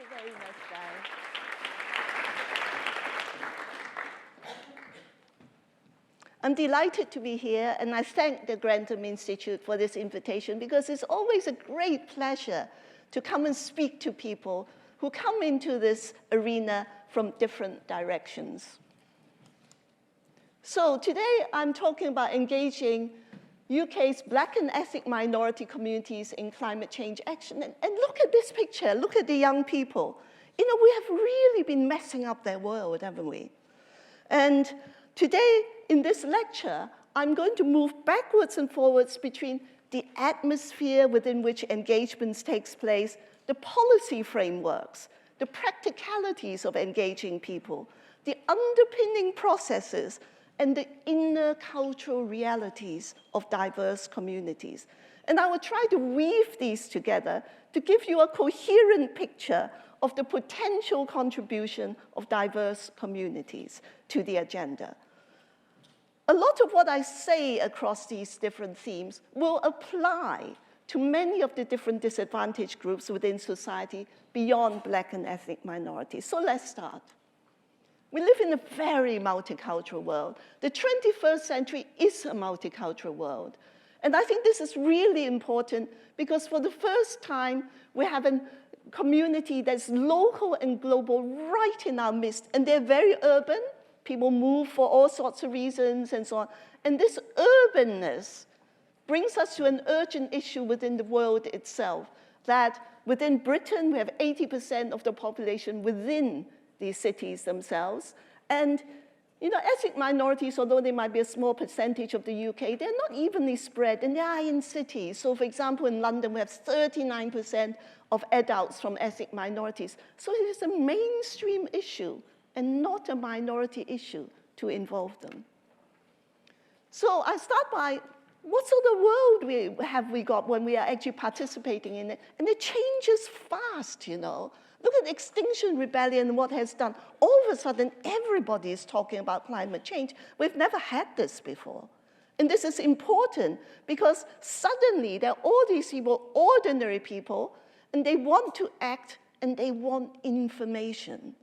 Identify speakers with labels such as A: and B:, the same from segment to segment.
A: you very much, Dan. I'm delighted to be here, and I thank the Grantham Institute for this invitation because it's always a great pleasure to come and speak to people who come into this arena from different directions. So today I'm talking about engaging UK's Black and ethnic minority communities in climate change action. And look at this picture, look at the young people. You know, we have really been messing up their world, haven't we? And today, in this lecture, I'm going to move backwards and forwards between the atmosphere within which engagements takes place, the policy frameworks, the practicalities of engaging people, the underpinning processes, and the inner cultural realities of diverse communities. And I will try to weave these together to give you a coherent picture of the potential contribution of diverse communities to the agenda. A lot of what I say across these different themes will apply to many of the different disadvantaged groups within society beyond Black and ethnic minorities. So let's start. We live in a very multicultural world. The 21st century is a multicultural world. And I think this is really important because for the first time, we have a community that's local and global right in our midst. And they're very urban. People move for all sorts of reasons and so on. And this urbanness brings us to an urgent issue within the world itself, that within Britain, we have 80% of the population within these cities themselves. And you know, ethnic minorities, although they might be a small percentage of the UK, they're not evenly spread, and they are in cities. So for example, in London, we have 39% of adults from ethnic minorities. So it is a mainstream issue and not a minority issue to involve them. So I start by, what sort of world have we got when we are actually participating in it? And it changes fast, you know. Look at Extinction Rebellion and what it has done. All of a sudden, everybody is talking about climate change. We've never had this before. And this is important because suddenly there are all these people, ordinary people, and they want to act and they want information.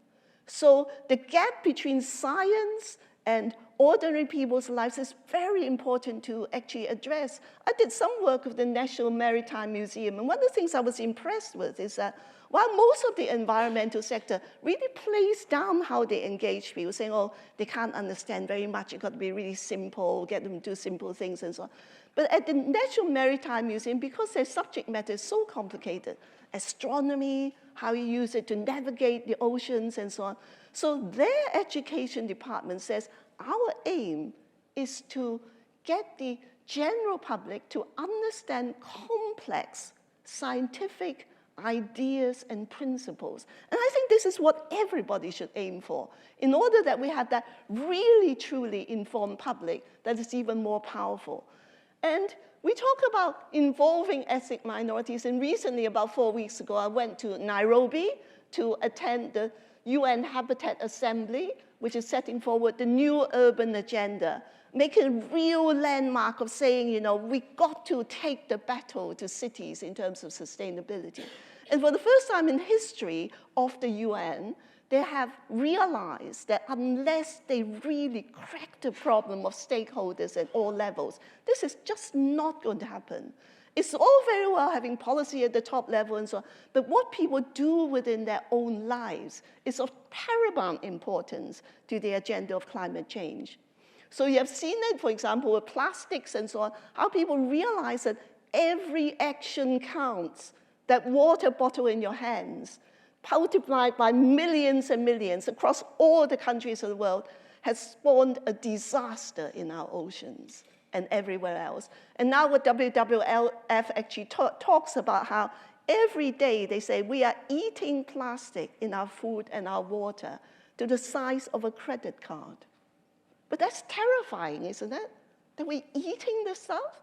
A: So the gap between science and ordinary people's lives is very important to actually address. I did some work with the National Maritime Museum, and one of the things I was impressed with is that while most of the environmental sector really plays down how they engage people, saying, oh, they can't understand very much, you've got to be really simple, get them to do simple things and so on. But at the National Maritime Museum, because their subject matter is so complicated, astronomy, how you use it to navigate the oceans and so on. So their education department says, our aim is to get the general public to understand complex scientific ideas and principles. And I think this is what everybody should aim for, in order that we have that really, truly informed public that is even more powerful. And we talk about involving ethnic minorities, and recently, about 4 weeks ago, I went to Nairobi to attend the UN Habitat Assembly, which is setting forward the new urban agenda, making a real landmark of saying, you know, we got to take the battle to cities in terms of sustainability. And for the first time in history of the UN, they have realized that unless they really crack the problem of stakeholders at all levels, this is just not going to happen. It's all very well having policy at the top level and so on, but what people do within their own lives is of paramount importance to the agenda of climate change. So you have seen it, for example, with plastics and so on, how people realize that every action counts. That water bottle in your hands, multiplied by millions and millions across all the countries of the world, has spawned a disaster in our oceans and everywhere else. And now what WWF actually talks about how every day they say we are eating plastic in our food and our water to the size of a credit card. But that's terrifying, isn't it? That we're eating this stuff?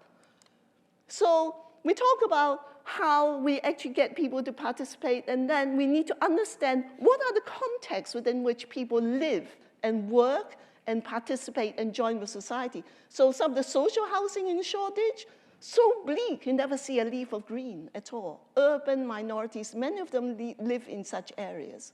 A: So we talk about how we actually get people to participate, and then we need to understand what are the contexts within which people live and work and participate and join with society. So some of the social housing in Shoreditch, So bleak, you never see a leaf of green at all. Urban minorities, many of them live in such areas.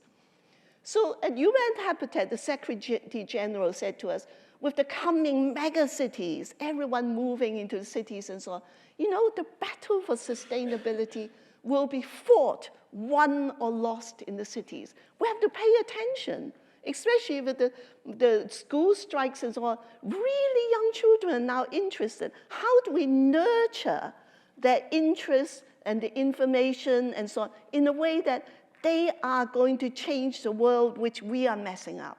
A: So at UN Habitat, the Secretary General said to us, with the coming mega cities, everyone moving into the cities and so on, you know, the battle for sustainability will be fought, won or lost in the cities. We have to pay attention, especially with the school strikes and so on. Really young children are now interested. How do we nurture their interest and the information and so on in a way that they are going to change the world which we are messing up?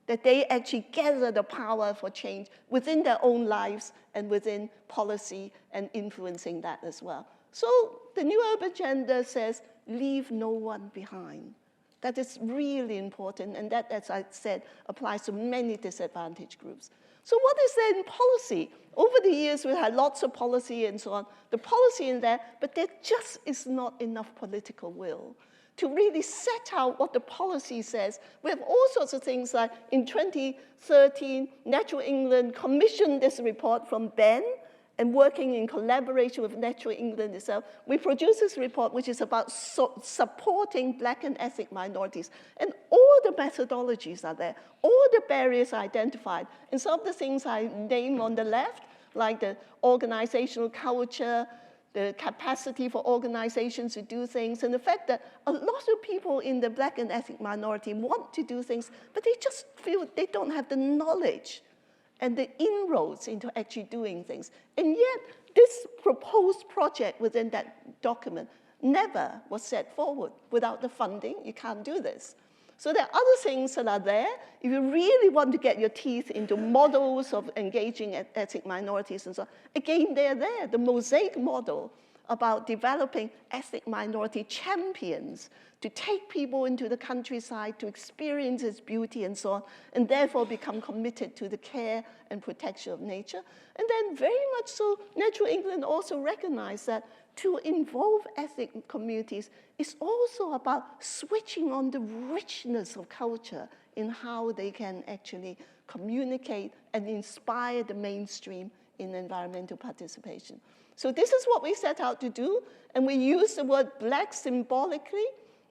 A: That they actually gather the power for change within their own lives and within policy and influencing that as well. So the new urban agenda says, leave no one behind. That is really important, and that, as I said, applies to many disadvantaged groups. So what is there in policy? Over the years, we had lots of policy and so on. The policy in there, but there just is not enough political will to really set out what the policy says. We have all sorts of things like in 2013, Natural England commissioned this report from Ben, and working in collaboration with Natural England itself, we produced this report which is about supporting Black and ethnic minorities. And all the methodologies are there, all the barriers are identified. And some of the things I name on the left, like the organizational culture, the capacity for organizations to do things, and the fact that a lot of people in the Black and ethnic minority want to do things, but they just feel they don't have the knowledge and the inroads into actually doing things. And yet, this proposed project within that document never was set forward. Without the funding, you can't do this. So there are other things that are there. If you really want to get your teeth into models of engaging ethnic minorities and so on, again, they're there. The Mosaic model about developing ethnic minority champions to take people into the countryside to experience its beauty and so on, and therefore become committed to the care and protection of nature. And then very much so, Natural England also recognized that to involve ethnic communities is also about switching on the richness of culture in how they can actually communicate and inspire the mainstream in environmental participation. So this is what we set out to do, and we use the word Black symbolically,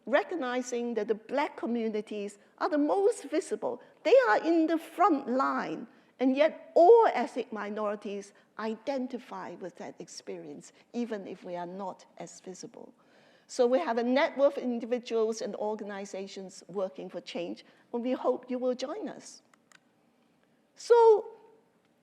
A: recognizing that the Black communities are the most visible. They are in the front line, and yet all ethnic minorities identify with that experience, even if we are not as visible. So we have a network of individuals and organizations working for change, and we hope you will join us. So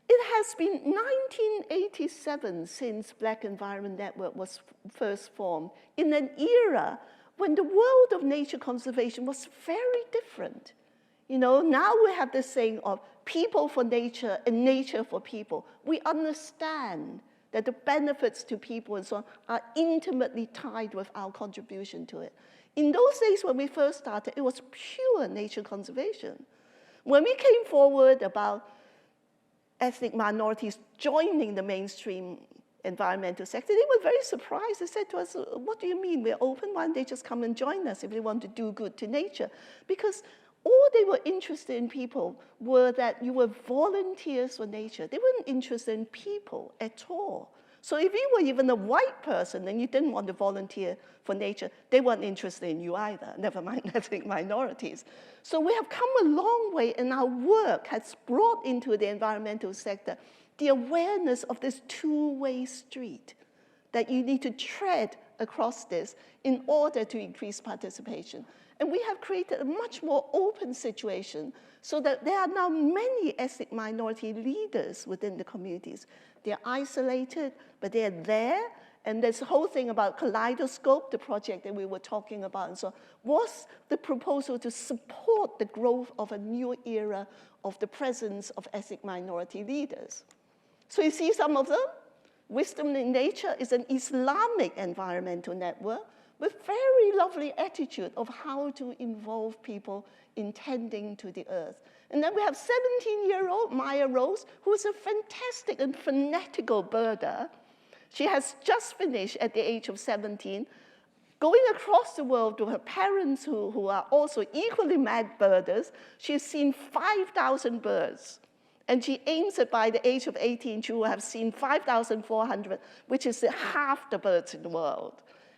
A: it has been 1987 since Black Environment Network was first formed, in an era when the world of nature conservation was very different. You know, now we have this saying of people for nature and nature for people. We understand that the benefits to people and so on are intimately tied with our contribution to it. In those days when we first started, it was pure nature conservation. When we came forward about ethnic minorities joining the mainstream environmental sector, they were very surprised. They said to us, what do you mean? We're open. Why don't they just come and join us if they want to do good to nature? Because all they were interested in people were that you were volunteers for nature. They weren't interested in people at all. So if you were even a white person and you didn't want to volunteer for nature, they weren't interested in you either, never mind ethnic minorities. So we have come a long way, and our work has brought into the environmental sector the awareness of this two-way street, that you need to tread across this in order to increase participation. And we have created a much more open situation so that there are now many ethnic minority leaders within the communities. They're isolated, but they're there. And this whole thing about Kaleidoscope, the project that we were talking about, and so on, was the proposal to support the growth of a new era of the presence of ethnic minority leaders. So you see some of them. Wisdom in Nature is an Islamic environmental network with very lovely attitude of how to involve people in tending to the earth. And then we have 17-year-old Maya Rose, who is a fantastic and fanatical birder. She has just finished at the age of 17, going across the world with her parents who are also equally mad birders. She's seen 5,000 birds. And she aims that by the age of 18, she will have seen 5,400, which is half the birds in the world.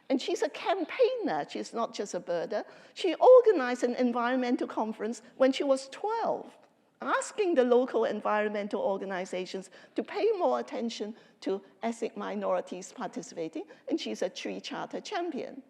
A: And she's a campaigner. She's not just a birder. She organized an environmental conference when she was 12, asking the local environmental organizations to pay more attention to ethnic minorities participating, and she's a tree charter champion.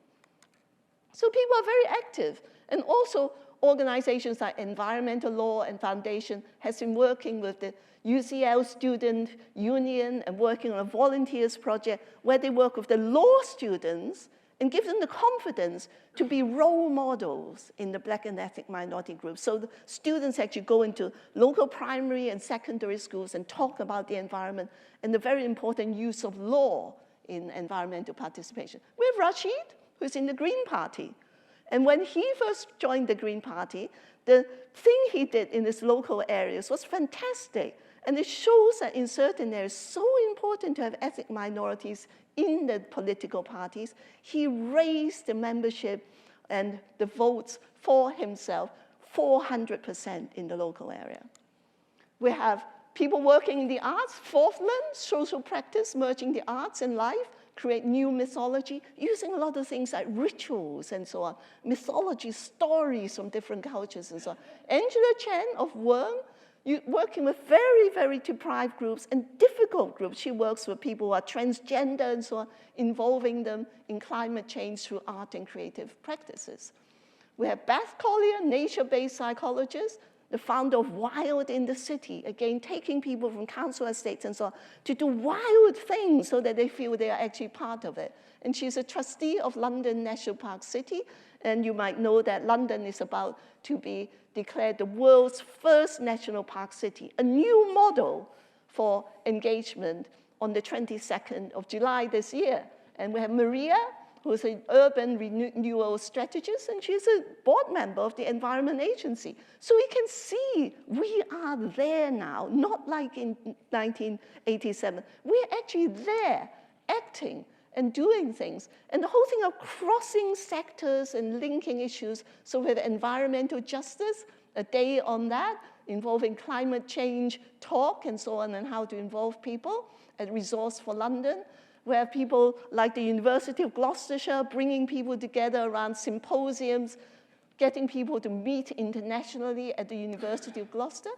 A: So people are very active. And also, organizations like Environmental Law and Foundation has been working with the UCL Student Union and working on a volunteers project where they work with the law students and give them the confidence to be role models in the Black and ethnic minority groups. So the students actually go into local primary and secondary schools and talk about the environment and the very important use of law in environmental participation. We have Rashid, who's in the Green Party. And when he first joined the Green Party, the thing he did in his local areas was fantastic. And it shows that in certain areas, so important to have ethnic minorities in the political parties, he raised the membership and the votes for himself 400% in the local area. We have people working in the arts, Forthland, social practice, merging the arts and life, create new mythology, using a lot of things like rituals and so on, mythology, stories from different cultures and so on. Angela Chen of Wern, working with very, very deprived groups and difficult groups. She works with people who are transgender and so on, involving them in climate change through art and creative practices. We have Beth Collier, nature-based psychologist, the founder of Wild in the City, again, taking people from council estates and so on to do wild things so that they feel they are actually part of it. And she's a trustee of London National Park City, and you might know that London is about to be declared the world's first national park city, a new model for engagement on the 22nd of July this year. And we have Maria, who's an urban renewal strategist, and she's a board member of the Environment Agency. So we can see we are there now, not like in 1987. We're actually there, acting and doing things. And the whole thing of crossing sectors and linking issues, so we have environmental justice, a day on that, involving climate change talk and so on, and how to involve people, a resource for London. We have people like the University of Gloucestershire bringing people together around symposiums, getting people to meet internationally at the University of Gloucester.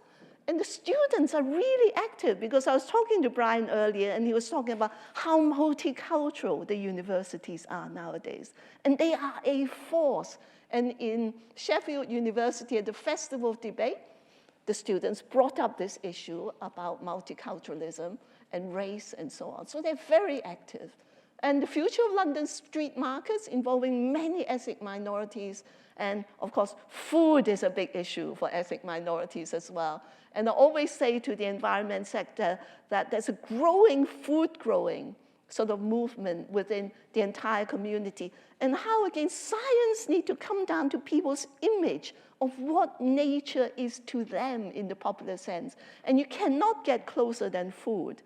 A: And the students are really active, because I was talking to Brian earlier, and he was talking about how multicultural the universities are nowadays. And they are a force. And in Sheffield University at the Festival of Debate, the students brought up this issue about multiculturalism and race and so on. So they're very active. And the future of London street markets involving many ethnic minorities, and of course, food is a big issue for ethnic minorities as well. And I always say to the environment sector that there's a growing food growing sort of movement within the entire community, and how, again, science needs to come down to people's image of what nature is to them in the popular sense. And you cannot get closer than food.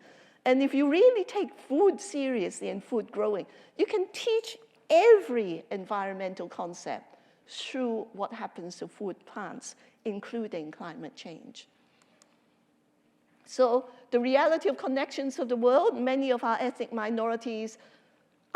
A: And if you really take food seriously and food growing, you can teach every environmental concept through what happens to food plants, including climate change. So the reality of connections of the world, many of our ethnic minorities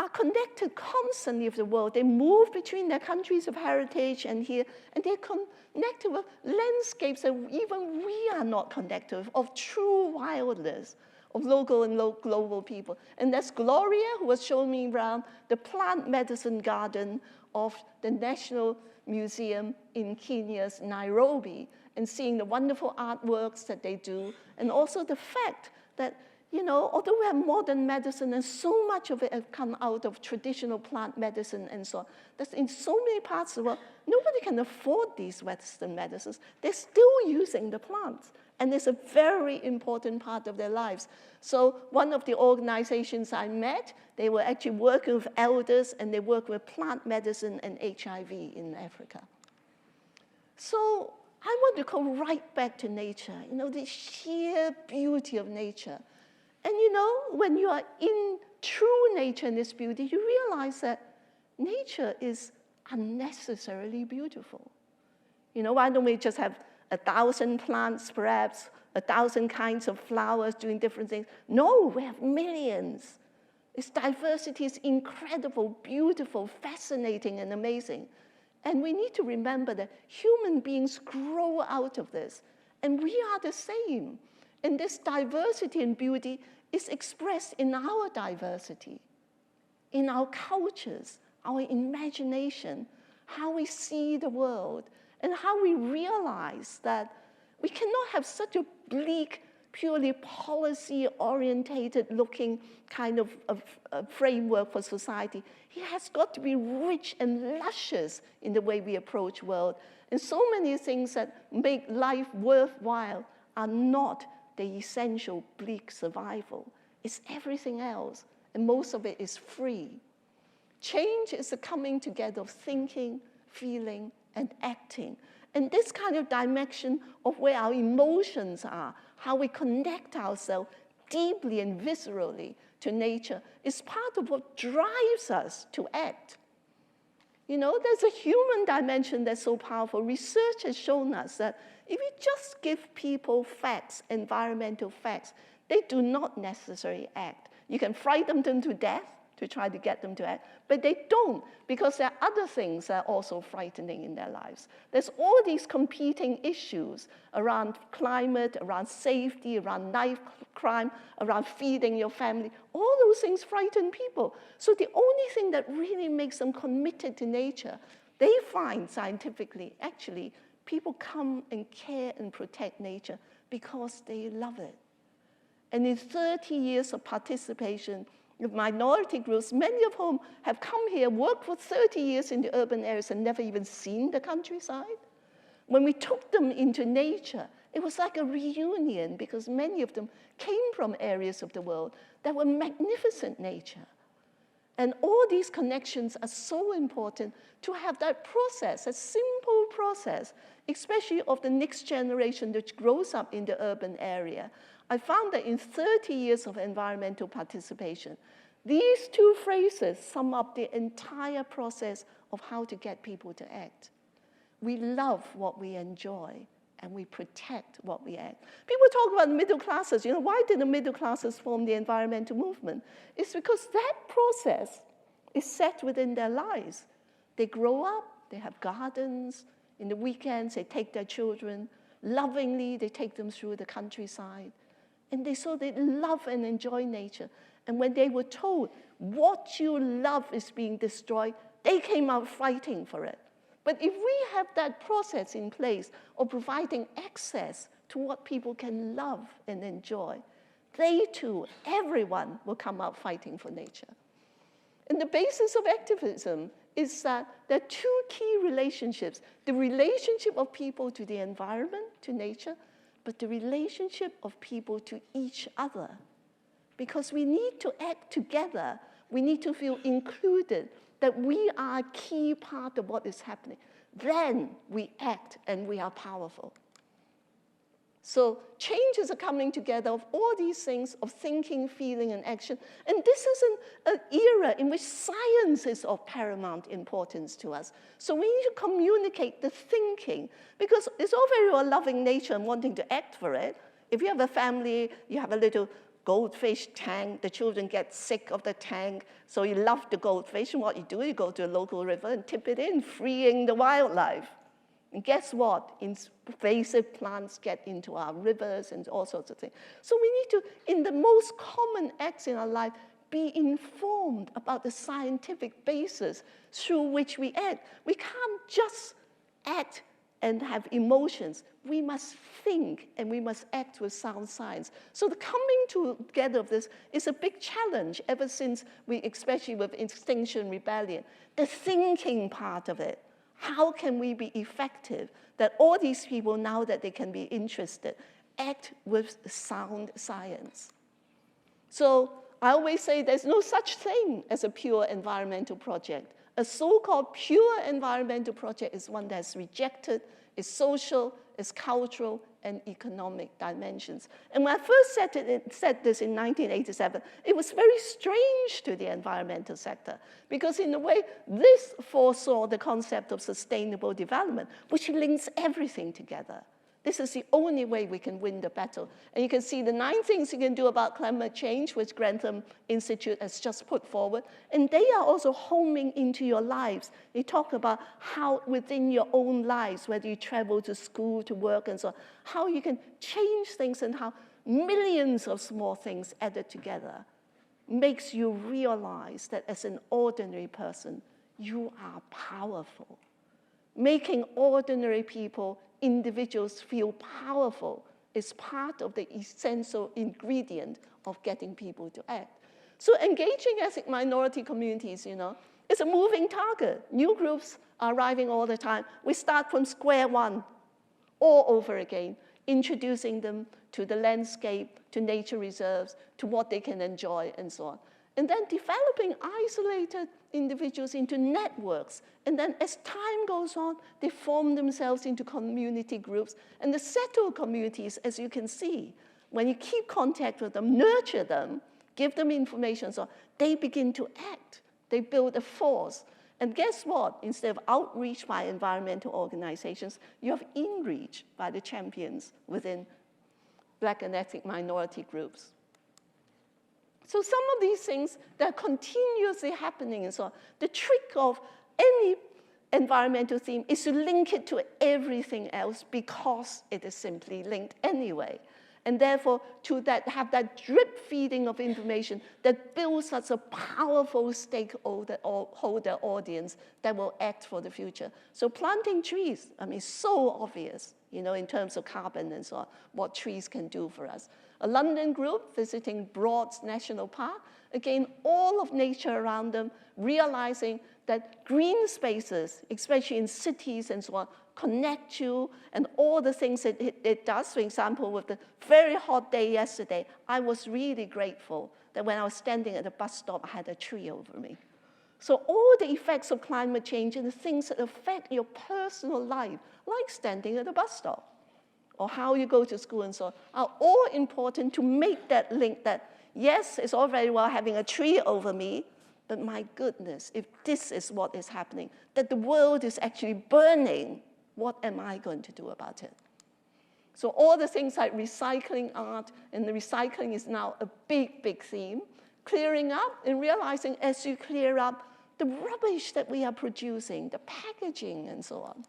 A: are connected constantly with the world. They move between their countries of heritage and here, and they're connected with landscapes that even we are not connected with, of true wildness, of local and global people. And that's Gloria, who was showing me around the plant medicine garden of the National Museum in Kenya's Nairobi, and seeing the wonderful artworks that they do, and also the fact that, you know, although we have modern medicine and so much of it has come out of traditional plant medicine and so on, that in so many parts of the world, nobody can afford these Western medicines. They're still using the plants, and it's a very important part of their lives. So one of the organizations I met, they were actually working with elders, and they work with plant medicine and HIV in Africa. So I want to go right back to nature, you know, the sheer beauty of nature. And you know, when you are in true nature and its beauty, you realize that nature is unnecessarily beautiful. You know, why don't we just have 1,000 plants, perhaps 1,000 kinds of flowers doing different things. No, we have millions. Its diversity is incredible, beautiful, fascinating, and amazing. And we need to remember that human beings grow out of this, and we are the same. And this diversity and beauty is expressed in our diversity, in our cultures, our imagination, how we see the world, and how we realize that we cannot have such a bleak, purely policy-orientated looking kind of framework for society. It has got to be rich and luscious in the way we approach world. And so many things that make life worthwhile are not the essential bleak survival. It's everything else, and most of it is free. Change is the coming together of thinking, feeling, and acting. And this kind of dimension of where our emotions are, how we connect ourselves deeply and viscerally to nature, is part of what drives us to act. You know, there's a human dimension that's so powerful. Research has shown us that if you just give people facts, environmental facts, they do not necessarily act. You can frighten them to death to try to get them to act, but they don't, because there are other things that are also frightening in their lives. There's all these competing issues around climate, around safety, around knife crime, around feeding your family. All those things frighten people. So the only thing that really makes them committed to nature, they find scientifically, actually, people come and care and protect nature because they love it. And in 30 years of participation, with minority groups, many of whom have come here, worked for 30 years in the urban areas and never even seen the countryside. When we took them into nature, it was like a reunion because many of them came from areas of the world that were magnificent nature. And all these connections are so important to have that process, a simple process, especially of the next generation that grows up in the urban area. I found that in 30 years of environmental participation, these two phrases sum up the entire process of how to get people to act. We love what we enjoy, and we protect what we act. People talk about middle classes. You know, why did the middle classes form the environmental movement? It's because that process is set within their lives. They grow up, they have gardens. In the weekends, they take their children. Lovingly, they take them through the countryside. And they love and enjoy nature. And when they were told what you love is being destroyed, they came out fighting for it. But if we have that process in place of providing access to what people can love and enjoy, they too, everyone will come out fighting for nature. And the basis of activism is that there are two key relationships: the relationship of people to the environment, to nature, but the relationship of people to each other. Because we need to act together. We need to feel included, that we are a key part of what is happening. Then we act and we are powerful. So change is a coming together of all these things, of thinking, feeling, and action. And this is an era in which science is of paramount importance to us. So we need to communicate the thinking, because it's all very well loving nature and wanting to act for it. If you have a family, you have a little goldfish tank, the children get sick of the tank, so you love the goldfish, and what you do, you go to a local river and tip it in, freeing the wildlife. And guess what? Invasive plants get into our rivers and all sorts of things. So we need to, in the most common acts in our life, be informed about the scientific basis through which we act. We can't just act and have emotions. We must think and we must act with sound science. So the coming together of this is a big challenge ever since especially with Extinction Rebellion, the thinking part of it. How can we be effective that all these people, now that they can be interested, act with sound science? So I always say there's no such thing as a pure environmental project. A so-called pure environmental project is one that's rejected, is social, is cultural, and economic dimensions. And when I first said this in 1987, it was very strange to the environmental sector, because in a way, this foresaw the concept of sustainable development, which links everything together. This is the only way we can win the battle. And you can see the 9 things you can do about climate change, which Grantham Institute has just put forward. And they are also homing into your lives. They talk about how within your own lives, whether you travel to school, to work, and so on, how you can change things and how millions of small things added together makes you realize that as an ordinary person, you are powerful. Making ordinary people, individuals feel powerful is part of the essential ingredient of getting people to act. So engaging ethnic minority communities, is a moving target. New groups are arriving all the time. We start from square one all over again, introducing them to the landscape, to nature reserves, to what they can enjoy, and so on. And then developing isolated individuals into networks. And then as time goes on, they form themselves into community groups. And the settled communities, as you can see, when you keep contact with them, nurture them, give them information, so they begin to act. They build a force. And guess what? Instead of outreach by environmental organizations, you have inreach by the champions within Black and ethnic minority groups. So some of these things that are continuously happening and so on. The trick of any environmental theme is to link it to everything else because it is simply linked anyway. And therefore, to have that drip feeding of information that builds such a powerful stakeholder audience that will act for the future. So planting trees, so obvious, in terms of carbon and so on, what trees can do for us. A London group visiting Broads National Park, again, all of nature around them, realizing that green spaces, especially in cities and so on, connect you, and all the things that it does. For example, with the very hot day yesterday, I was really grateful that when I was standing at the bus stop, I had a tree over me. So all the effects of climate change and the things that affect your personal life, like standing at the bus stop, or how you go to school and so on, are all important to make that link that, yes, it's all very well having a tree over me, but my goodness, if this is what is happening, that the world is actually burning, what am I going to do about it? So all the things like recycling art, and the recycling is now a big, big theme, clearing up and realizing as you clear up the rubbish that we are producing, the packaging and so on.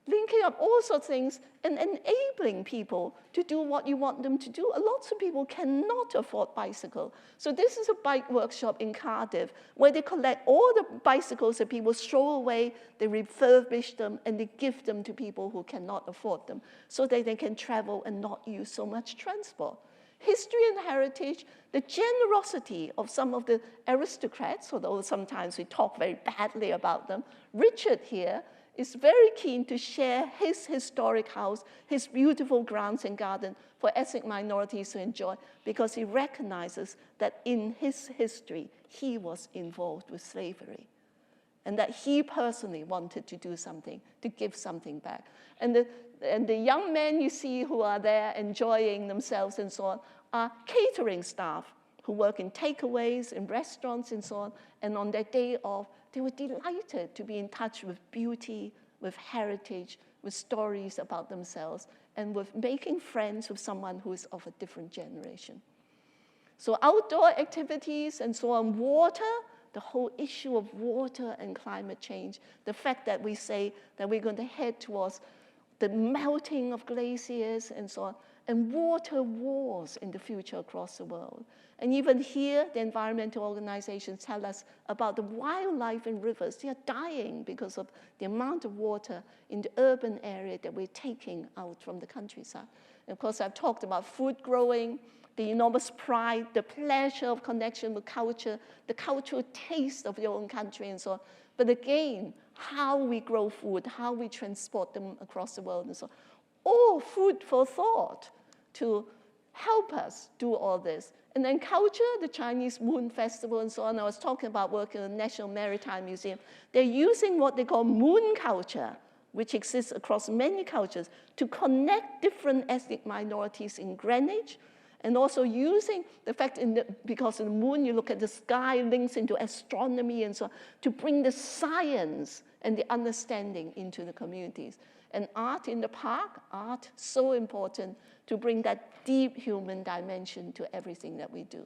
A: Linking up all sorts of things and enabling people to do what you want them to do. Lots of people cannot afford bicycle. So this is a bike workshop in Cardiff where they collect all the bicycles that people throw away, they refurbish them, and they give them to people who cannot afford them so that they can travel and not use so much transport. History and heritage, the generosity of some of the aristocrats, although sometimes we talk very badly about them. Richard here is very keen to share his historic house, his beautiful grounds and garden for ethnic minorities to enjoy because he recognizes that in his history, he was involved with slavery and that he personally wanted to do something, to give something back. And the young men you see who are there enjoying themselves and so on are catering staff who work in takeaways, in restaurants and so on, and on their day off, they were delighted to be in touch with beauty, with heritage, with stories about themselves, and with making friends with someone who is of a different generation. So outdoor activities and so on, water, the whole issue of water and climate change, the fact that we say that we're going to head towards the melting of glaciers and so on, and water wars in the future across the world. And even here, the environmental organizations tell us about the wildlife in rivers. They are dying because of the amount of water in the urban area that we're taking out from the countryside. And of course, I've talked about food growing, the enormous pride, the pleasure of connection with culture, the cultural taste of your own country and so on. But again, how we grow food, how we transport them across the world and so on. All food for thought to help us do all this. And then culture, the Chinese Moon Festival and so on. I was talking about working in the National Maritime Museum. They're using what they call moon culture, which exists across many cultures, to connect different ethnic minorities in Greenwich, and also using the fact because of the moon, you look at the sky, links into astronomy and so on, to bring the science and the understanding into the communities. And art in the park, art, so important to bring that deep human dimension to everything that we do.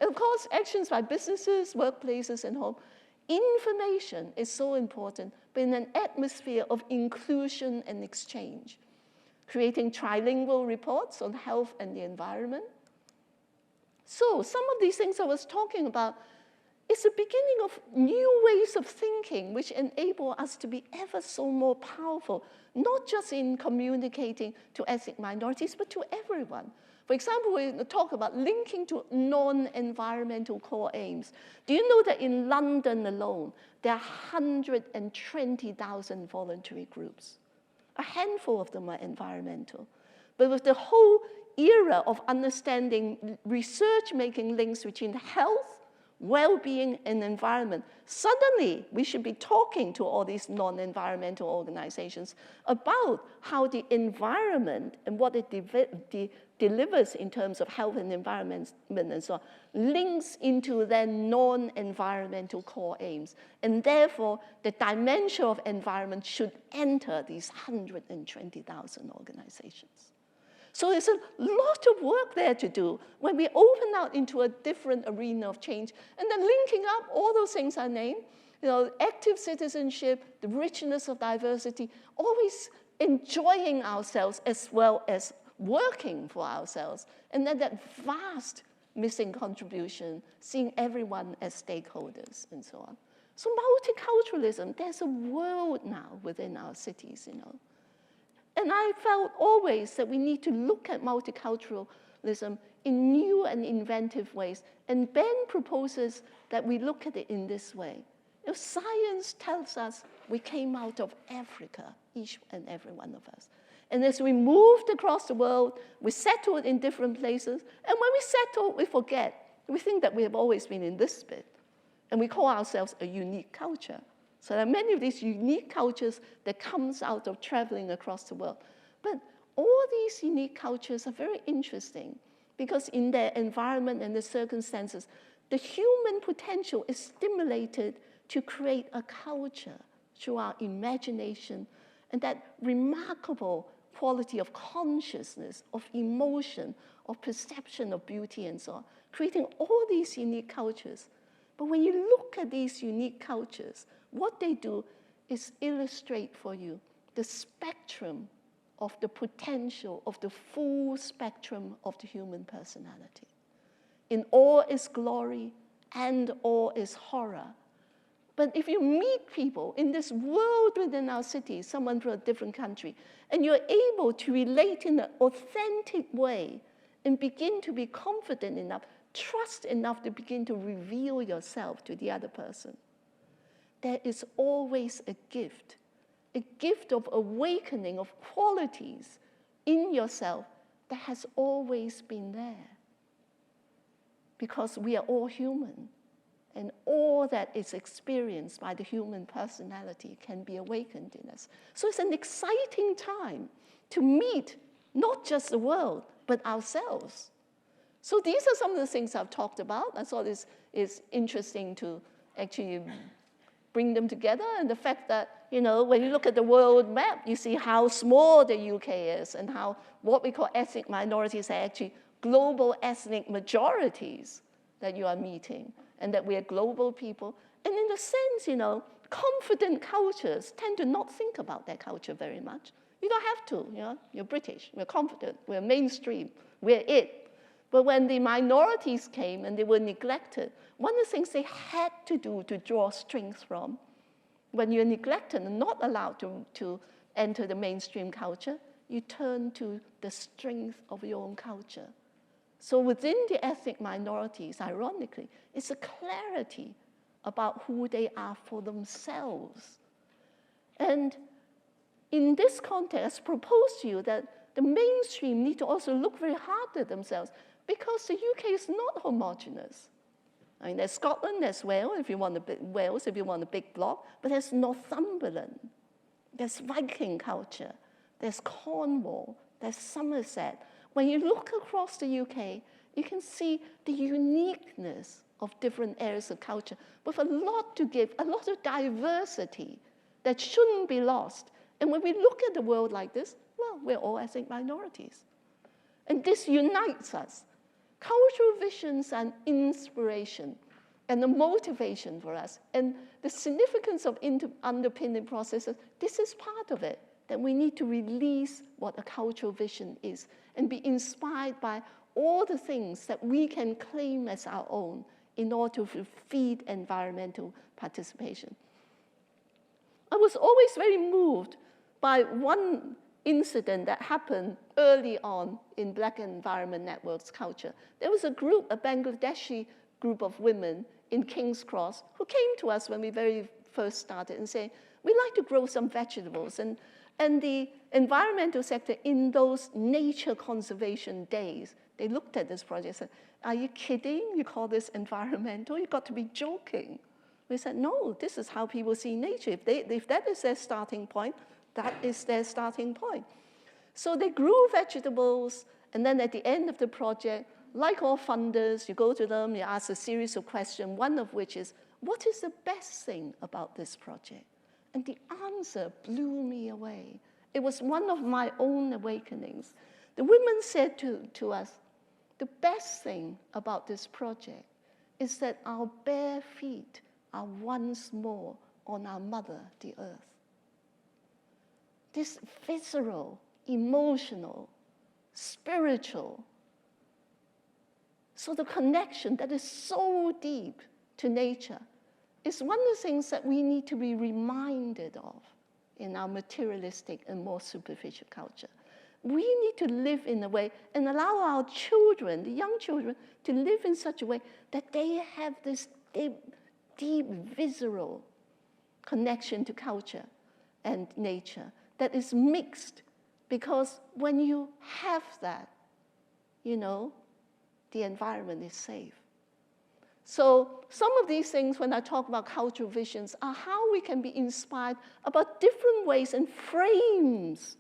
A: And of course, actions by businesses, workplaces, and home. Information is so important, but in an atmosphere of inclusion and exchange. Creating trilingual reports on health and the environment. So some of these things I was talking about is the beginning of new ways of thinking which enable us to be ever so more powerful, not just in communicating to ethnic minorities, but to everyone. For example, we talk about linking to non-environmental core aims. Do you know that in London alone, there are 120,000 voluntary groups? A handful of them are environmental. But with the whole era of understanding research making links between health, well-being, and environment, suddenly we should be talking to all these non-environmental organizations about how the environment and what it delivers in terms of health and environment and so on, links into their non-environmental core aims. And therefore, the dimension of environment should enter these 120,000 organizations. So there's a lot of work there to do when we open out into a different arena of change, and then linking up all those things I named, active citizenship, the richness of diversity, always enjoying ourselves as well as working for ourselves, and then that vast missing contribution, seeing everyone as stakeholders and so on. So multiculturalism, there's a world now within our cities, And I felt always that we need to look at multiculturalism in new and inventive ways. And Ben proposes that we look at it in this way. If science tells us we came out of Africa, each and every one of us. And as we moved across the world, we settled in different places. And when we settle, we forget. We think that we have always been in this bit. And we call ourselves a unique culture. So there are many of these unique cultures that comes out of traveling across the world. But all these unique cultures are very interesting because in their environment and the circumstances, the human potential is stimulated to create a culture through our imagination and that remarkable quality of consciousness, of emotion, of perception of beauty and so on, creating all these unique cultures. But when you look at these unique cultures, what they do is illustrate for you the spectrum of the potential of the full spectrum of the human personality. In all its glory and all its horror. But if you meet people in this world within our city, someone from a different country, and you're able to relate in an authentic way and begin to be confident enough, trust enough to begin to reveal yourself to the other person, there is always a gift of awakening of qualities in yourself that has always been there. Because we are all human, and all that is experienced by the human personality can be awakened in us. So it's an exciting time to meet not just the world, but ourselves. So these are some of the things I've talked about. I thought it's interesting to actually bring them together, and the fact that, when you look at the world map, you see how small the UK is and how what we call ethnic minorities are actually global ethnic majorities that you are meeting, and that we are global people. And in a sense, confident cultures tend to not think about their culture very much. You don't have to, you're British, we're confident, we're mainstream, we're it. But when the minorities came and they were neglected, one of the things they had to do to draw strength from, when you're neglected and not allowed to enter the mainstream culture, you turn to the strength of your own culture. So within the ethnic minorities, ironically, it's a clarity about who they are for themselves. And in this context, I propose to you that the mainstream need to also look very hard at themselves, because the UK is not homogeneous. I mean, there's Scotland, there's Wales, if you want a big block, but there's Northumberland, there's Viking culture, there's Cornwall, there's Somerset. When you look across the UK, you can see the uniqueness of different areas of culture with a lot to give, a lot of diversity that shouldn't be lost And when we look at the world like this, well, we're all ethnic minorities. And this unites us. Cultural visions and inspiration and the motivation for us and the significance of underpinning processes, this is part of it, that we need to release what a cultural vision is and be inspired by all the things that we can claim as our own in order to feed environmental participation. I was always very moved by one incident that happened early on in Black Environment Network's culture. There was a group, a Bangladeshi group of women in King's Cross who came to us when we very first started and said, we'd like to grow some vegetables. And the environmental sector in those nature conservation days, they looked at this project and said, are you kidding? You call this environmental? You've got to be joking. We said, no, this is how people see nature. If that is their starting point, that is their starting point. So they grew vegetables, and then at the end of the project, like all funders, you go to them, you ask a series of questions, one of which is, what is the best thing about this project? And the answer blew me away. It was one of my own awakenings. The women said to us, the best thing about this project is that our bare feet are once more on our mother, the earth. This visceral, emotional, spiritual sort of connection that is so deep to nature is one of the things that we need to be reminded of in our materialistic and more superficial culture. We need to live in a way and allow our children, the young children, to live in such a way that they have this deep, visceral connection to culture and nature that is mixed, because when you have that, you know, the environment is safe. So some of these things, when I talk about cultural visions, are how we can be inspired about different ways and frames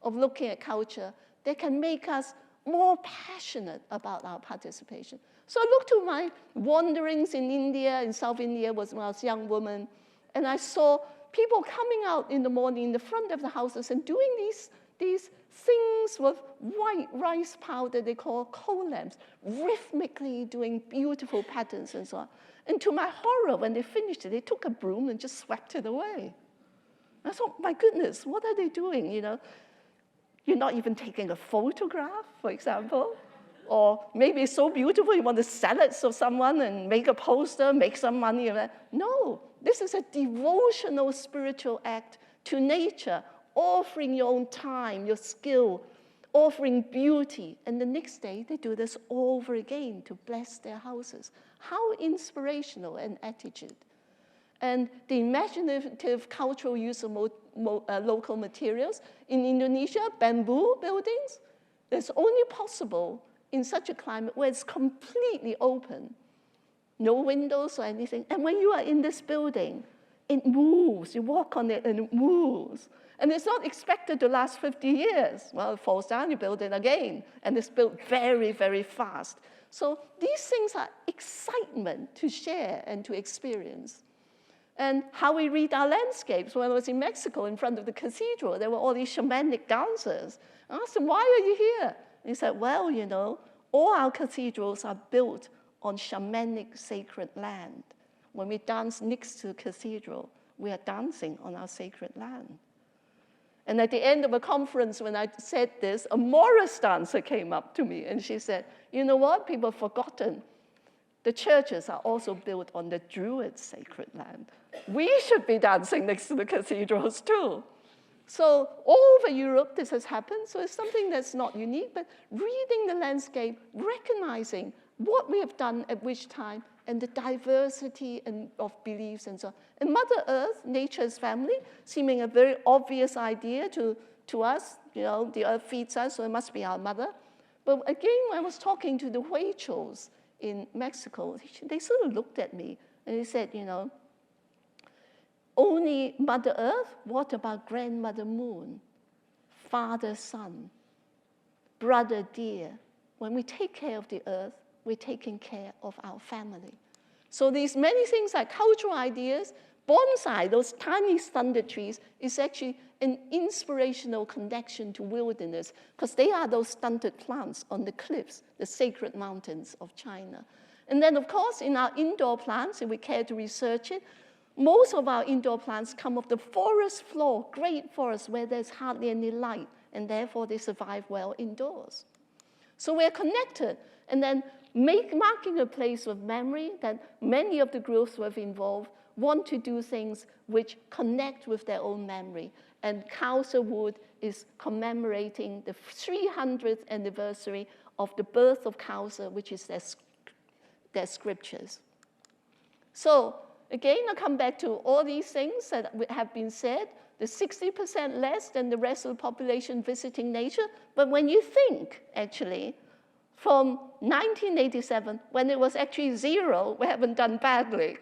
A: of looking at culture that can make us more passionate about our participation. So I looked to my wanderings in India, in South India, when I was a young woman, and I saw people coming out in the morning in the front of the houses and doing these things with white rice powder they call coal lamps, rhythmically doing beautiful patterns and so on. And to my horror, when they finished it, they took a broom and just swept it away. I thought, my goodness, what are they doing, you know? You're not even taking a photograph, for example. Or maybe it's so beautiful, you want to sell it to someone and make a poster, make some money. No, this is a devotional spiritual act to nature, offering your own time, your skill, offering beauty. And the next day, they do this over again to bless their houses. How inspirational an attitude. And the imaginative cultural use of local materials. In Indonesia, bamboo buildings, it's only possible in such a climate where it's completely open, no windows or anything. And when you are in this building, it moves. You walk on it and it moves. And it's not expected to last 50 years. Well, it falls down, you build it again. And it's built very, very fast. So these things are excitement to share and to experience. And how we read our landscapes. When I was in Mexico, in front of the cathedral, there were all these shamanic dancers. I asked them, why are you here? And he said, well, you know, all our cathedrals are built on shamanic sacred land. When we dance next to the cathedral, we are dancing on our sacred land. And at the end of a conference, when I said this, a Morris dancer came up to me, and she said, you know what, people have forgotten. The churches are also built on the Druid sacred land. We should be dancing next to the cathedrals too. So all over Europe, this has happened. So it's something that's not unique, but reading the landscape, recognizing what we have done at which time, and the diversity of beliefs and so on. And Mother Earth, nature's family, seeming a very obvious idea to us. You know, the earth feeds us, so it must be our mother. But again, when I was talking to the Huichos in Mexico, they sort of looked at me and they said, you know, only Mother Earth? What about Grandmother Moon, Father Sun, Brother Deer? When we take care of the earth, we're taking care of our family. So these many things like cultural ideas, bonsai, those tiny stunted trees, is actually an inspirational connection to wilderness, because they are those stunted plants on the cliffs, the sacred mountains of China. And then, of course, in our indoor plants, if we care to research it, most of our indoor plants come off the forest floor, great forests where there's hardly any light, and therefore they survive well indoors. So we're connected, and then marking a place of memory that many of the groups who have involved want to do things which connect with their own memory. And Khalsa Wood is commemorating the 300th anniversary of the birth of Khalsa, which is their scriptures. So again, I come back to all these things that have been said, the 60% less than the rest of the population visiting nature. But when you think, actually, from 1987, when it was actually 0, we haven't done badly.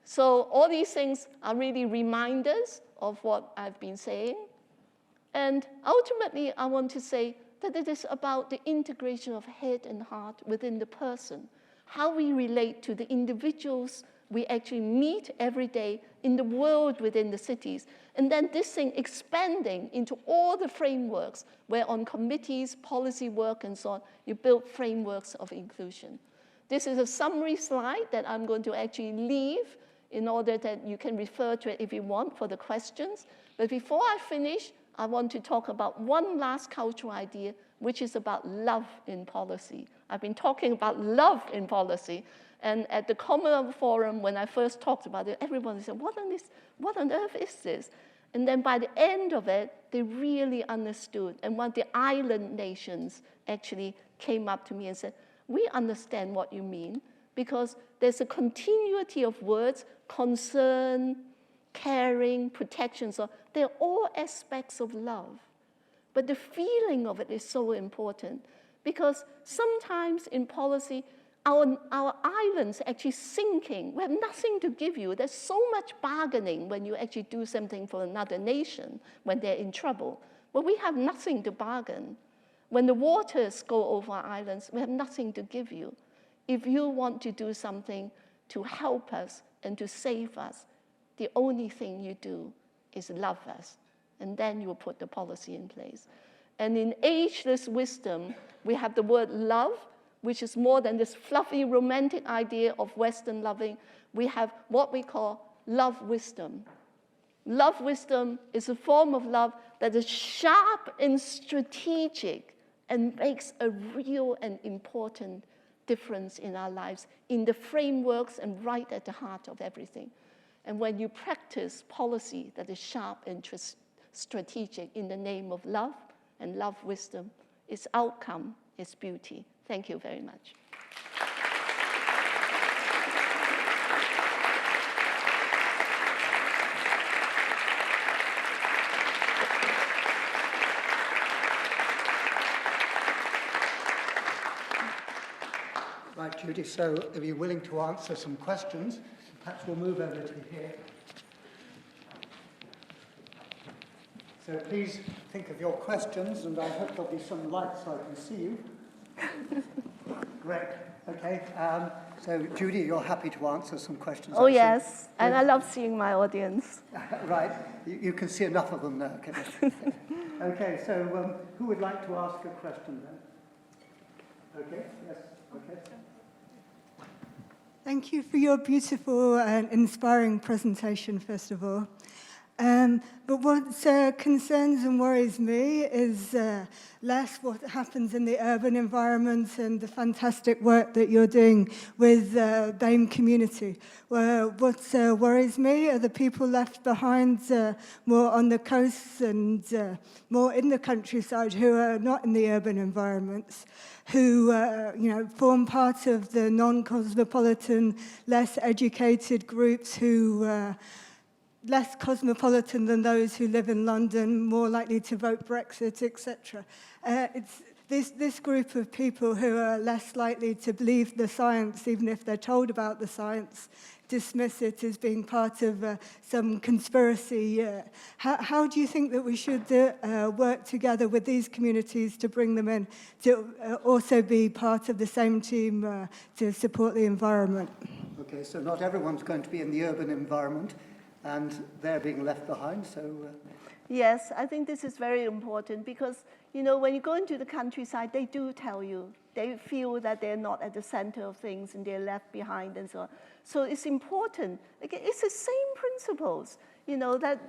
A: So all these things are really reminders of what I've been saying. And ultimately, I want to say that it is about the integration of head and heart within the person, how we relate to the individuals we actually meet every day in the world within the cities. And then this thing expanding into all the frameworks where on committees, policy work, and so on, you build frameworks of inclusion. This is a summary slide that I'm going to actually leave in order that you can refer to it if you want for the questions. But before I finish, I want to talk about one last cultural idea, which is about love in policy. I've been talking about love in policy. And at the Commonwealth Forum, when I first talked about it, everyone said, what on earth is this? And then by the end of it, they really understood. And one of the island nations actually came up to me and said, we understand what you mean, because there's a continuity of words, concern, caring, protection. So they're all aspects of love. But the feeling of it is so important, because sometimes in policy, our islands are actually sinking. We have nothing to give you. There's so much bargaining when you actually do something for another nation when they're in trouble. But we have nothing to bargain. When the waters go over our islands, we have nothing to give you. If you want to do something to help us and to save us, the only thing you do is love us. And then you will put the policy in place. And in ageless wisdom, we have the word love, which is more than this fluffy, romantic idea of Western loving. We have what we call love wisdom. Love wisdom is a form of love that is sharp and strategic and makes a real and important difference in our lives, in the frameworks and right at the heart of everything. And when you practice policy that is sharp and strategic in the name of love and love wisdom, its outcome is beauty. Thank you very much.
B: Right, Judy, so if you're willing to answer some questions, perhaps we'll move over to here. So please think of your questions, and I hope there'll be some light so I can see you. Great. Okay. So, Judy, you're happy to answer some questions?
A: Oh, yes. And I love seeing my audience.
B: Right. You can see enough of them now. Okay. Okay. So, who would like to ask a question then? Okay. Yes. Okay.
C: Thank you for your beautiful and inspiring presentation, first of all. But what concerns and worries me is less what happens in the urban environment and the fantastic work that you're doing with the BAME community. What worries me are the people left behind more on the coasts and more in the countryside who are not in the urban environments, who form part of the non-cosmopolitan, less educated groups who less cosmopolitan than those who live in London, more likely to vote Brexit, etc. It's this group of people who are less likely to believe the science, even if they're told about the science, dismiss it as being part of some conspiracy. How do you think that we should work together with these communities to bring them in, to also be part of the same team to support the environment?
B: Okay, so not everyone's going to be in the urban environment, and they're being left behind, so...
A: Yes, I think this is very important because, you know, when you go into the countryside, they do tell you, they feel that they're not at the center of things and they're left behind and so on. So it's important. Again, it's the same principles, you know, that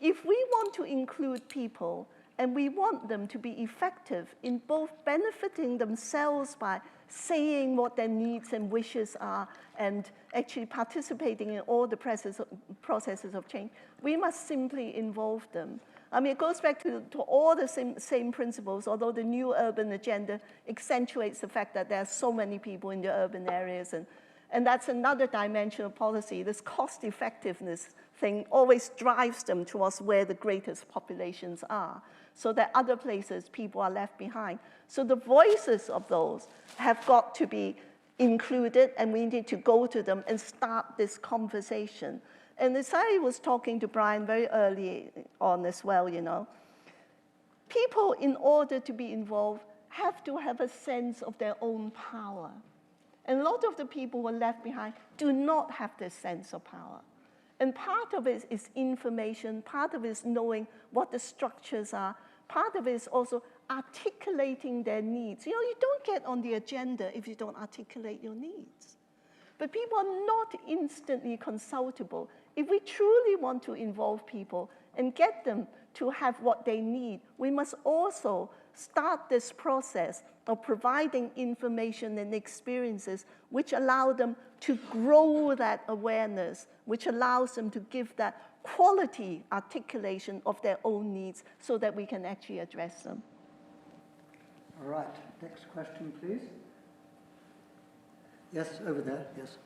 A: if we want to include people and we want them to be effective in both benefiting themselves by saying what their needs and wishes are and actually participating in all the processes of change, we must simply involve them. I mean, it goes back to all the same principles, although the new urban agenda accentuates the fact that there are so many people in the urban areas. And that's another dimension of policy. This cost effectiveness thing always drives them towards where the greatest populations are, so that other places people are left behind. So the voices of those have got to be included, and we need to go to them and start this conversation. And as I was talking to Brian very early on as well, you know, people, in order to be involved, have to have a sense of their own power. And a lot of the people who are left behind do not have this sense of power. And part of it is information, part of it is knowing what the structures are, part of it is also articulating their needs. You know, you don't get on the agenda if you don't articulate your needs. But people are not instantly consultable. If we truly want to involve people and get them to have what they need, we must also start this process of providing information and experiences which allow them to grow that awareness, which allows them to give that quality articulation of their own needs so that we can actually address them.
B: All right, next question, please. Yes, over there, yes.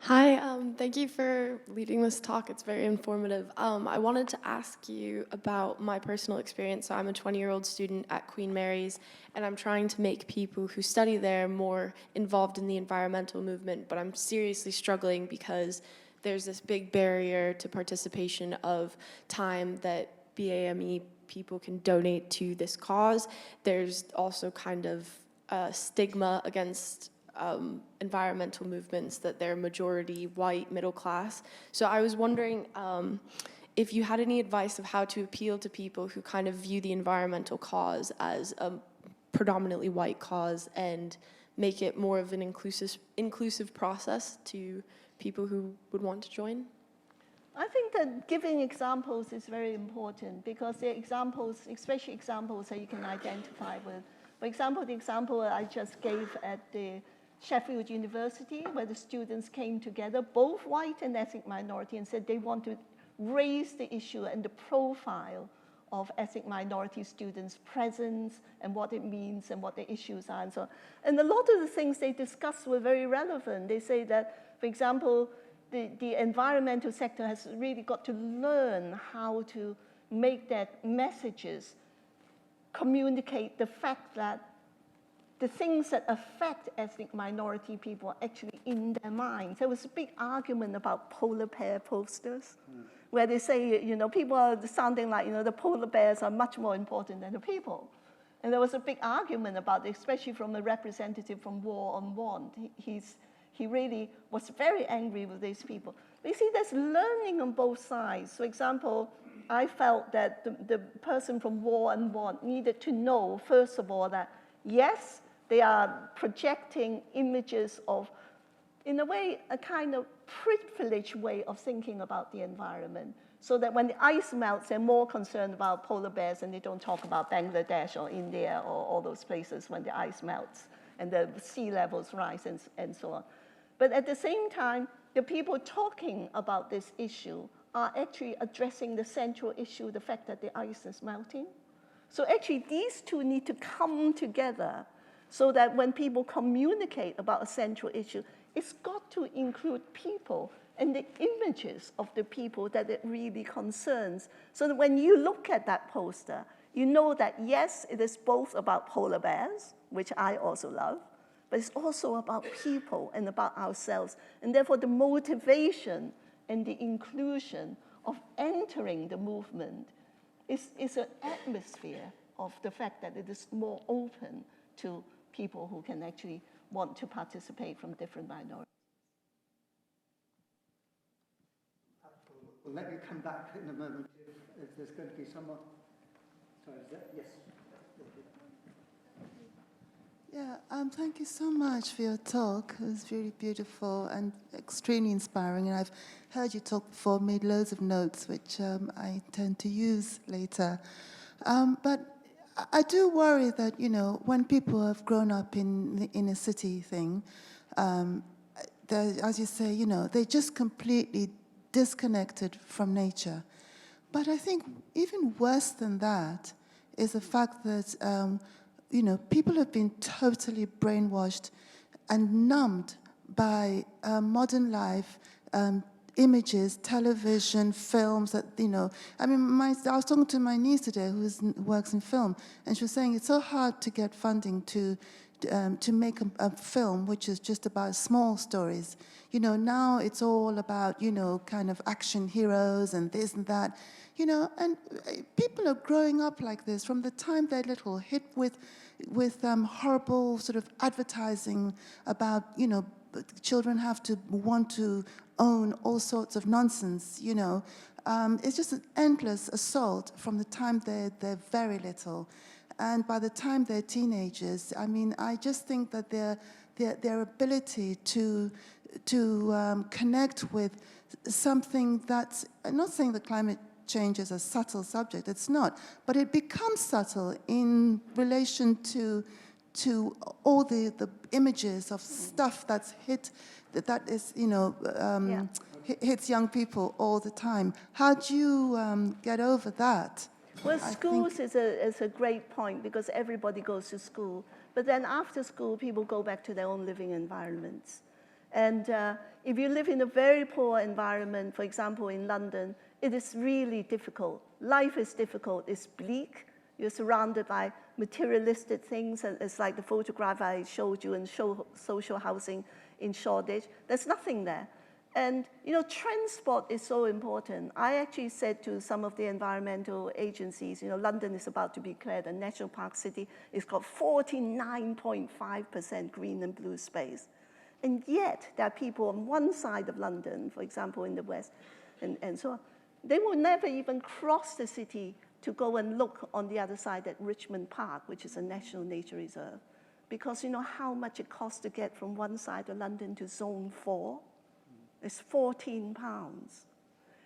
D: Hi, thank you for leading this talk. It's very informative. I wanted to ask you about my personal experience. So I'm a 20-year-old student at Queen Mary's, and I'm trying to make people who study there more involved in the environmental movement, but I'm seriously struggling because there's this big barrier to participation of time that BAME people can donate to this cause. There's also kind of a stigma against environmental movements that they're majority white, middle class. So I was wondering if you had any advice of how to appeal to people who kind of view the environmental cause as a predominantly white cause and make it more of an inclusive process to people who would want to join?
A: I think that giving examples is very important because they're examples, especially examples that you can identify with. For example, the example I just gave at the Sheffield University, where the students came together, both white and ethnic minority, and said they want to raise the issue and the profile of ethnic minority students' presence and what it means and what the issues are and so on. And a lot of the things they discussed were very relevant. They say that, for example, the environmental sector has really got to learn how to make their messages communicate the fact that the things that affect ethnic minority people are actually in their minds. There was a big argument about polar bear posters, where they say, you know, people are sounding like, you know, the polar bears are much more important than the people. And there was a big argument about it, especially from a representative from War on Want. He really was very angry with these people. But you see, there's learning on both sides. For example, I felt that the person from War on Want needed to know, first of all, that yes, they are projecting images of, in a way, a kind of privileged way of thinking about the environment. So that when the ice melts, they're more concerned about polar bears and they don't talk about Bangladesh or India or all those places when the ice melts and the sea levels rise and so on. But at the same time, the people talking about this issue are actually addressing the central issue, the fact that the ice is melting. So actually, these two need to come together so that when people communicate about a central issue, it's got to include people and the images of the people that it really concerns. So that when you look at that poster, you know that yes, it is both about polar bears, which I also love, but it's also about people and about ourselves. And therefore, the motivation and the inclusion of entering the movement is an atmosphere of the fact that it is more open to people who can actually want to participate from different minorities.
B: We'll let you come back in a moment if there's going to be someone. Sorry, is that? Yes.
E: Yeah, thank you so much for your talk. It was really beautiful and extremely inspiring. And I've heard you talk before, made loads of notes, which I intend to use later. But I do worry that, you know, when people have grown up in a city thing, as you say, you know, they're just completely disconnected from nature. But I think even worse than that is the fact that you know, people have been totally brainwashed and numbed by modern life, images, television, films that, you know, I mean, I was talking to my niece today who works in film, and she was saying it's so hard to get funding to make a film which is just about small stories. You know, now it's all about, you know, kind of action heroes and this and that. You know, and people are growing up like this from the time they're little, hit with horrible sort of advertising about, you know, children have to want to own all sorts of nonsense, you know. It's just an endless assault from the time they're very little. And by the time they're teenagers, I mean, I just think that their ability to connect with something that's, I'm not saying that climate change is a subtle subject, it's not, but it becomes subtle in relation to all the images of stuff that's that is, you know, hits young people all the time. How do you get over that?
A: Well, schools is a great point because everybody goes to school. But then after school, people go back to their own living environments. And if you live in a very poor environment, for example, in London, it is really difficult. Life is difficult. It's bleak. You're surrounded by materialistic things. And it's like the photograph I showed you in social housing in Shoreditch. There's nothing there. And, you know, transport is so important. I actually said to some of the environmental agencies, you know, London is about to be declared a national park city. It's got 49.5% green and blue space. And yet, there are people on one side of London, for example, in the west, and so on. They will never even cross the city to go and look on the other side at Richmond Park, which is a national nature reserve. Because you know how much it costs to get from one side of London to Zone 4? It's £14.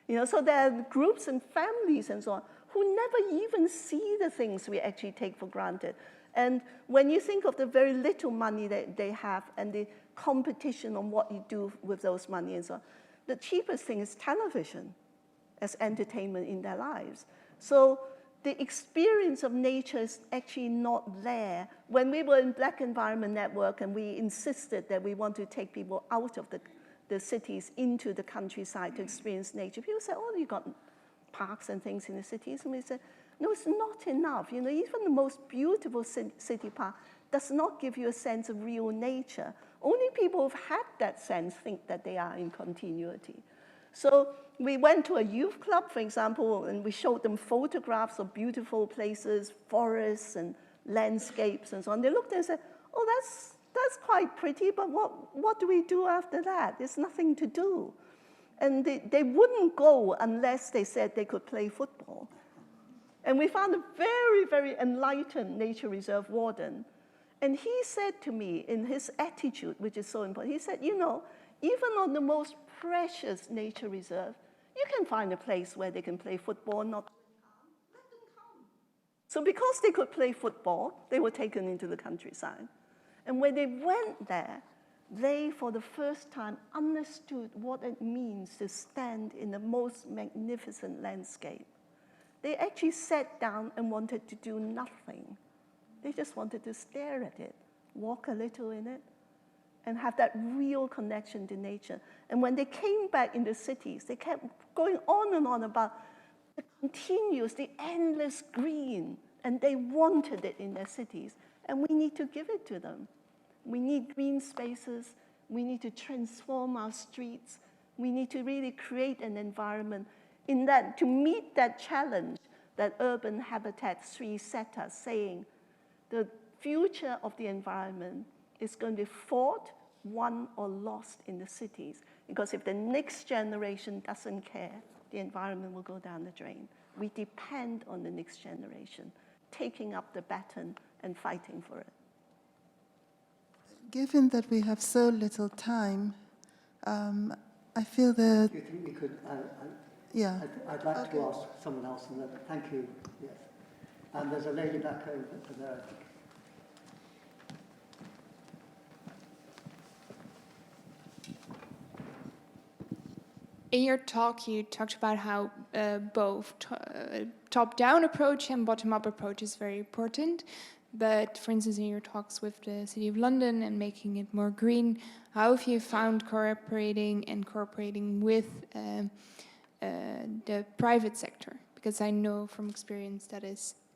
A: You know, so there are groups and families and so on who never even see the things we actually take for granted. And when you think of the very little money that they have and the competition on what you do with those money and so on, the cheapest thing is television as entertainment in their lives. So the experience of nature is actually not there. When we were in Black Environment Network and we insisted that we want to take people out of the cities into the countryside to experience nature, people said, oh, you got parks and things in the cities. And we said, no, it's not enough. You know, even the most beautiful city park does not give you a sense of real nature. Only people who've had that sense think that they are in continuity. So we went to a youth club, for example, and we showed them photographs of beautiful places, forests and landscapes and so on. They looked and said, oh, that's quite pretty, but what do we do after that? There's nothing to do. And they wouldn't go unless they said they could play football. And we found a very, very enlightened nature reserve warden. And he said to me, in his attitude, which is so important, he said, you know, even on the most precious nature reserve, you can find a place where they can play football, not let them come. So because they could play football, they were taken into the countryside. And when they went there, they, for the first time, understood what it means to stand in the most magnificent landscape. They actually sat down and wanted to do nothing. They just wanted to stare at it, walk a little in it, and have that real connection to nature. And when they came back in the cities, they kept going on and on about the continuous, the endless green, and they wanted it in their cities. And we need to give it to them. We need green spaces. We need to transform our streets. We need to really create an environment in that, to meet that challenge that Urban Habitat 3 set us, saying the future of the environment is going to be fought, won, or lost in the cities. Because if the next generation doesn't care, the environment will go down the drain. We depend on the next generation taking up the baton and fighting for it.
E: Given that we have so little time, I feel that...
B: Do you think we could...
E: yeah.
B: I'd like
E: Okay.
B: to ask someone else, and then, thank you. Yes. And there's a lady back over there, I think.
F: In your talk, you talked about how both top-down approach and bottom-up approach is very important. But, for instance, in your talks with the City of London and making it more green, how have you found cooperating with the private sector? Because I know from experience that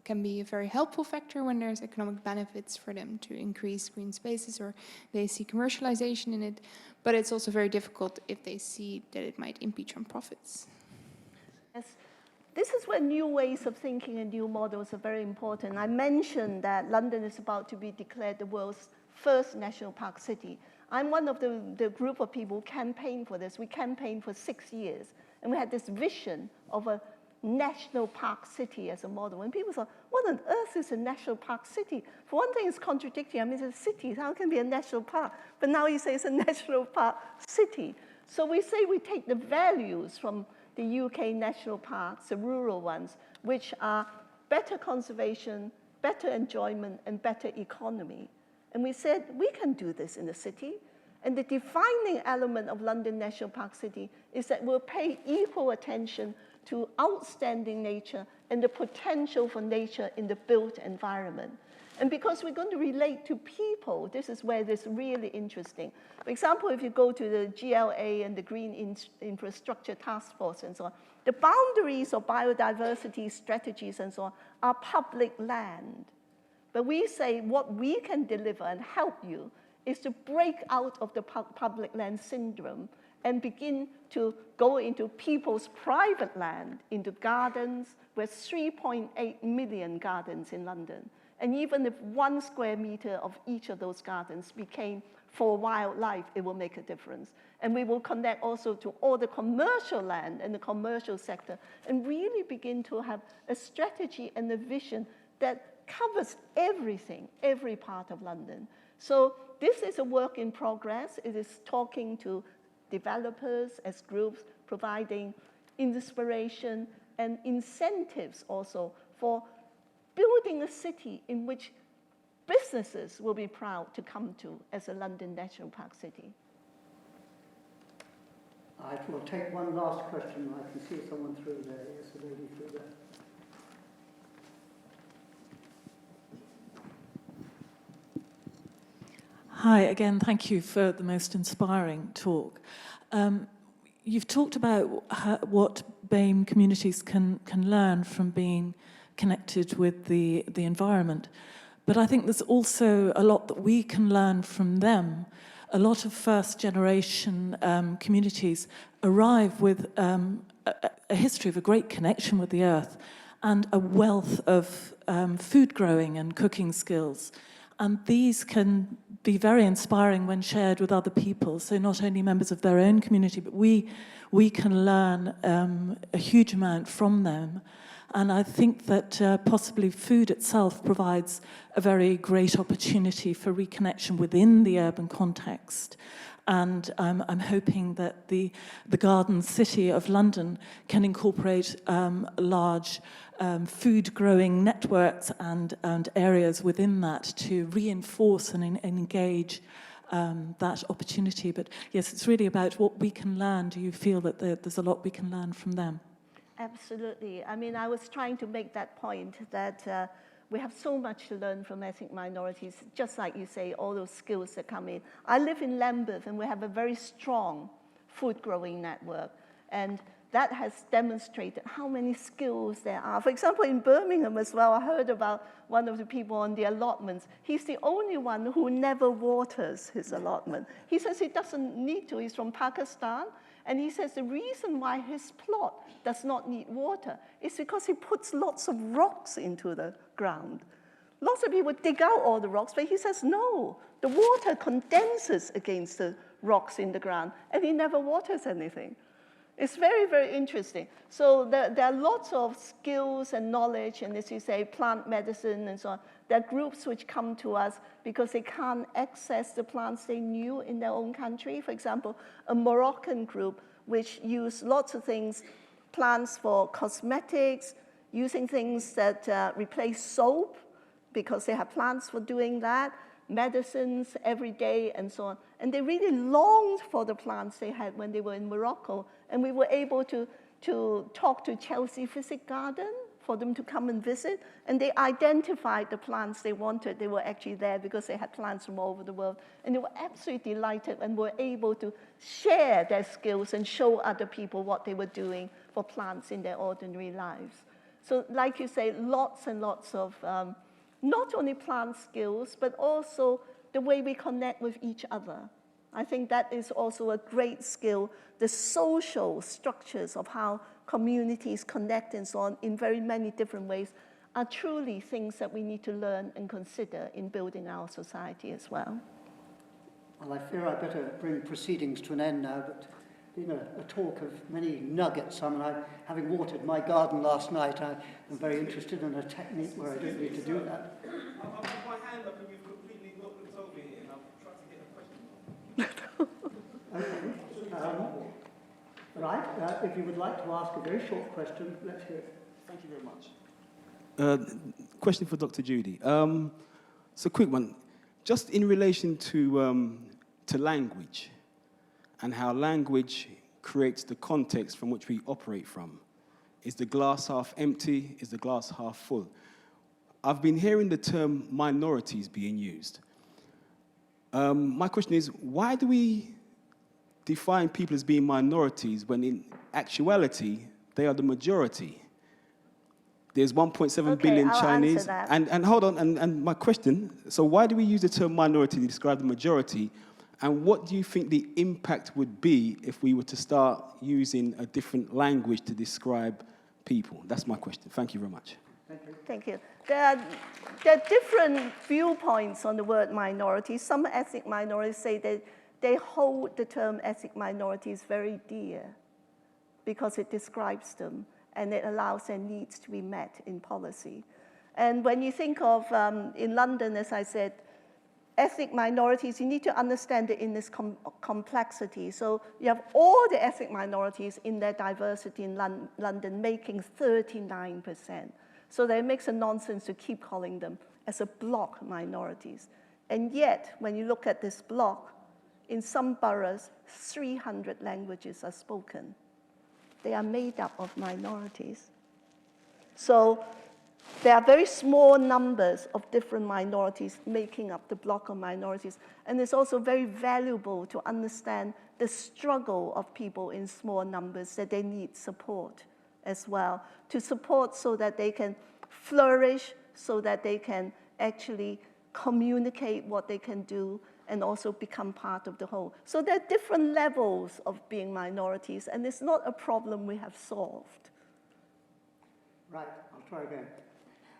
F: can be a very helpful factor when there's economic benefits for them to increase green spaces or they see commercialization in it. But it's also very difficult if they see that it might impinge on profits.
A: Yes. This is where new ways of thinking and new models are very important. I mentioned that London is about to be declared the world's first national park city. I'm one of the group of people who campaigned for this. We campaigned for 6 years, and we had this vision of a national park city as a model. And people thought, what on earth is a national park city? For one thing, it's contradictory. I mean, it's a city. How can it be a national park? But now you say it's a national park city. So we say we take the values from the UK national parks, the rural ones, which are better conservation, better enjoyment, and better economy. And we said, we can do this in the city. And the defining element of London National Park City is that we'll pay equal attention to outstanding nature and the potential for nature in the built environment. And because we're going to relate to people, this is where it's really interesting. For example, if you go to the GLA and the Green Infrastructure Task Force and so on, the boundaries of biodiversity strategies and so on are public land. But we say what we can deliver and help you is to break out of the public land syndrome and begin to go into people's private land, into gardens. We're 3.8 million gardens in London. And even if 1 square meter of each of those gardens became for wildlife, it will make a difference. And we will connect also to all the commercial land and the commercial sector and really begin to have a strategy and a vision that covers everything, every part of London. So this is a work in progress. It is talking to developers as groups, providing inspiration and incentives also for building a city in which businesses will be proud to come to as a London National Park City.
B: I will take one last question. I can see someone through there. Yes, a lady through there.
G: Hi, again, thank you for the most inspiring talk. You've talked about what BAME communities can learn from being connected with the environment. But I think there's also a lot that we can learn from them. A lot of first-generation communities arrive with a history of a great connection with the earth and a wealth of food growing and cooking skills. And these can be very inspiring when shared with other people. So not only members of their own community, but we can learn a huge amount from them. And I think that possibly food itself provides a very great opportunity for reconnection within the urban context. And I'm hoping that the Garden City of London can incorporate large food-growing networks and areas within that to reinforce and engage that opportunity. But yes, it's really about what we can learn. Do you feel that there's a lot we can learn from them?
A: Absolutely. I mean, I was trying to make that point that we have so much to learn from ethnic minorities, just like you say, all those skills that come in. I live in Lambeth, and we have a very strong food-growing network, and that has demonstrated how many skills there are. For example, in Birmingham as well, I heard about one of the people on the allotments. He's the only one who never waters his allotment. He says he doesn't need to. He's from Pakistan. And he says the reason why his plot does not need water is because he puts lots of rocks into the ground. Lots of people dig out all the rocks, but he says, no, the water condenses against the rocks in the ground, and he never waters anything. It's very, very interesting. So there are lots of skills and knowledge, and as you say, plant medicine and so on. There are groups which come to us because they can't access the plants they knew in their own country. For example, a Moroccan group which use lots of things, plants for cosmetics, using things that replace soap because they have plants for doing that, medicines every day and so on. And they really longed for the plants they had when they were in Morocco. And we were able to talk to Chelsea Physic Garden for them to come and visit. And they identified the plants they wanted. They were actually there because they had plants from all over the world. And they were absolutely delighted and were able to share their skills and show other people what they were doing for plants in their ordinary lives. So like you say, lots and lots of not only plant skills, but also the way we connect with each other. I think that is also a great skill, the social structures of how communities connect and so on in very many different ways are truly things that we need to learn and consider in building our society as well.
B: Well, I fear I better bring proceedings to an end now, but been a talk of many nuggets. I mean, having watered my garden last night, I'm very interested in a technique where I don't need to do that.
H: I've put my hand up and you've completely looked over here and I've tried to get a question.
B: Okay. Right, if you would like to ask a very short question, let's hear it.
H: Thank you very much. Question for Dr. Judy. It's a quick one. Just in relation to language, and how language creates the context from which we operate from. Is the glass half empty? Is the glass half full? I've been hearing the term minorities being used. My question is, why do we define people as being minorities when in actuality, they are the majority? There's 1.7 billion
A: I'll
H: Chinese.
A: answer that.
H: And hold on, and my question, so why do we use the term minority to describe the majority? And what do you think the impact would be if we were to start using a different language to describe people? That's my question. Thank you very much.
A: Thank you. There are different viewpoints on the word minority. Some ethnic minorities say that they hold the term ethnic minorities very dear because it describes them and it allows their needs to be met in policy. And when you think of, in London, as I said, ethnic minorities, you need to understand it in this complexity. So you have all the ethnic minorities in their diversity in London making 39%. So that it makes a nonsense to keep calling them as a block minorities. And yet, when you look at this block, in some boroughs, 300 languages are spoken. They are made up of minorities. So there are very small numbers of different minorities making up the block of minorities. And it's also very valuable to understand the struggle of people in small numbers, that they need support as well, to support so that they can flourish, so that they can actually communicate what they can do and also become part of the whole. So there are different levels of being minorities, and it's not a problem we have solved.
B: Right, I'll try again.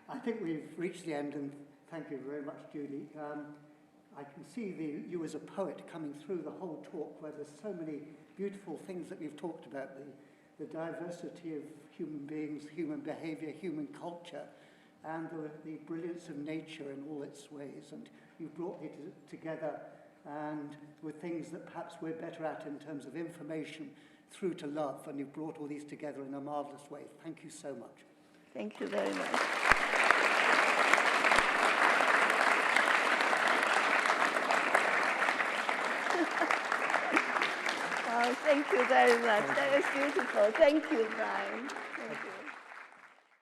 B: I think we've reached the end, and thank you very much, Judy. I can see you as a poet coming through the whole talk, where there's so many beautiful things that we've talked about, the diversity of human beings, human behavior, human culture, and the brilliance of nature in all its ways. And you've brought it together, and with things that perhaps we're better at in terms of information through to love, and you've brought all these together in a marvelous way. Thank you so much.
A: Thank you very much. Oh, thank you very much. That was beautiful. Thank you, Brian.